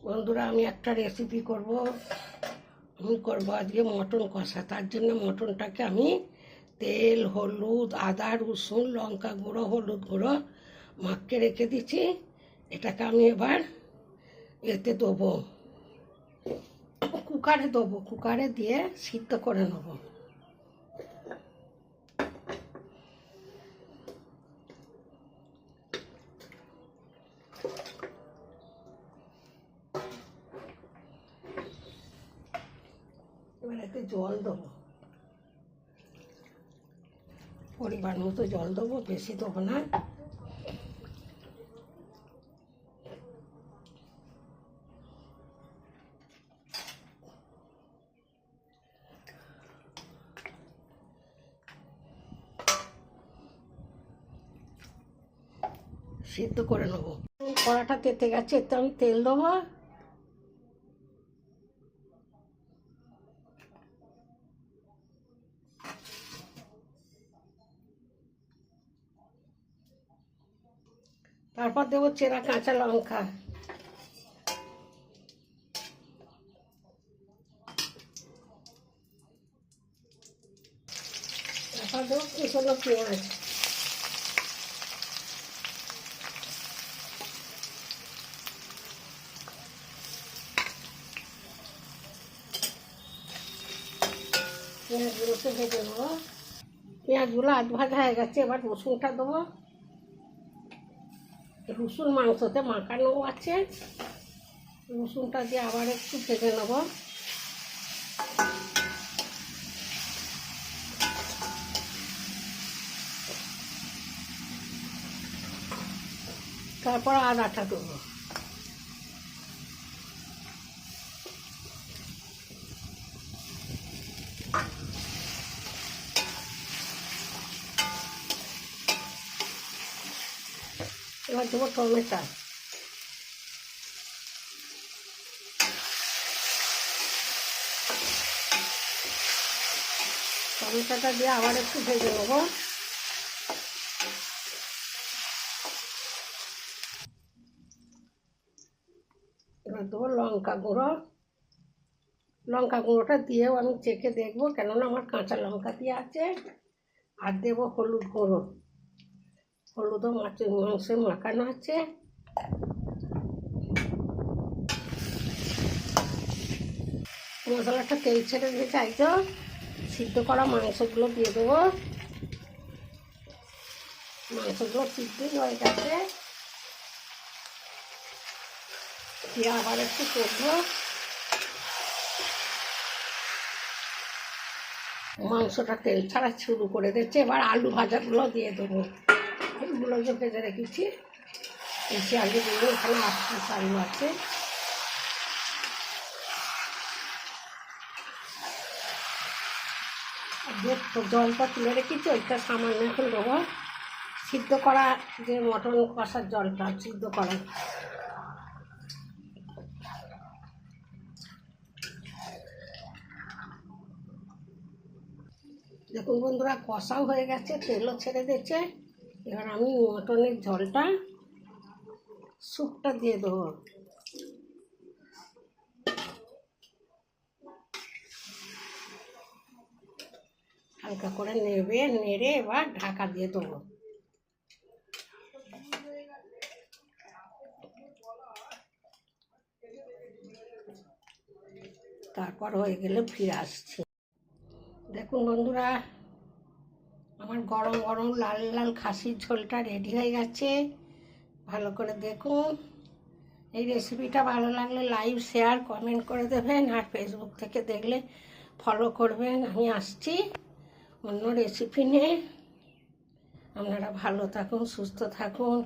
বন্ধুরা, আমি একটা রেসিপি করব। আমি করবো আজকে মটন কষা। তার জন্য মটনটাকে আমি তেল, হলুদ, আদা, রসুন, লঙ্কা গুঁড়ো, হলুদ গুঁড়ো মাখিয়ে রেখে দিচ্ছি। এটাকে আমি এবার এতে দেবো, কুকারে দেবো। কুকারে দিয়ে সিদ্ধ করে নেবো। এবার এতে জল দেবো, পরিমাণ মতো জল দেবো, বেশি দেবো না। সিদ্ধ করে নেবো। কড়াটা তেতে গেছে, এতে আমি তেল দেবো। তারপর দেবো চেরা কাঁচা লঙ্কা। তারপর দেবো কুচনো পেঁয়াজ। পেঁয়াজগুলোকে ভেজে নেবো। পেঁয়াজগুলো আধ ভাজা হয়ে গেছে। এবার রসুনটা দেবো। রসুন মাংসতে মাখানো আছে। রসুনটা দিয়ে আবার একটু ভেজে নেব। তারপর আদাটা দেবো। এবার দেবো টমেটো। টমেটোটা দিয়ে আবার একটু ভেজে নেব। এবার দেবো লঙ্কা গুঁড়ো। লঙ্কা গুঁড়োটা দিয়েও আমি চেখে দেখবো, কেননা আমার কাঁচা লঙ্কা দিয়ে আছে। আর দেবো হলুদ গুঁড়ো। হলুদও মাংসে মাখানো আছে। মশলাটা তেল ছেড়ে দিয়ে চাইতো, সিদ্ধ করা মাংসগুলো দিয়ে দেবো। মাংসগুলো সিদ্ধই হয়ে গেছে। দিয়ে আবার একটু করবো। মাংসটা তেল ছাড়া শুরু করে দিচ্ছে। এবার আলু ভাজাগুলো দিয়ে দেবো। আলুগুলো যে ভেজে রেখেছি, বেশি আলু দিয়ে এখানে 8 পিস আলু আছে। জলটা তুলে রেখেছি, ওইটা সামান্য এখন দেবো। সিদ্ধ করা যে মটন কষার জলটা, সিদ্ধ করা। দেখুন বন্ধুরা, কষাও হয়ে গেছে, তেলও ছেড়ে দিয়েছে। এবার আমি মটনের ঝোলটা, স্যুপটা দিয়ে দেবো। হালকা করে নেড়ে এবার ঢাকা দিয়ে দেবো। তারপর হয়ে গেলে ফিরে আসছি। দেখুন বন্ধুরা, আমার গরম গরম লাল লাল খাসির ঝোলটা রেডি হয়ে গেছে। ভালো করে দেখুন। এই রেসিপিটা ভালো লাগলে লাইক, শেয়ার, কমেন্ট করে দেবেন। আর ফেসবুক থেকে দেখলে ফলো করবেন। আমি আসছি অন্য রেসিপি নিয়ে। আপনারা ভালো থাকুন, সুস্থ থাকুন।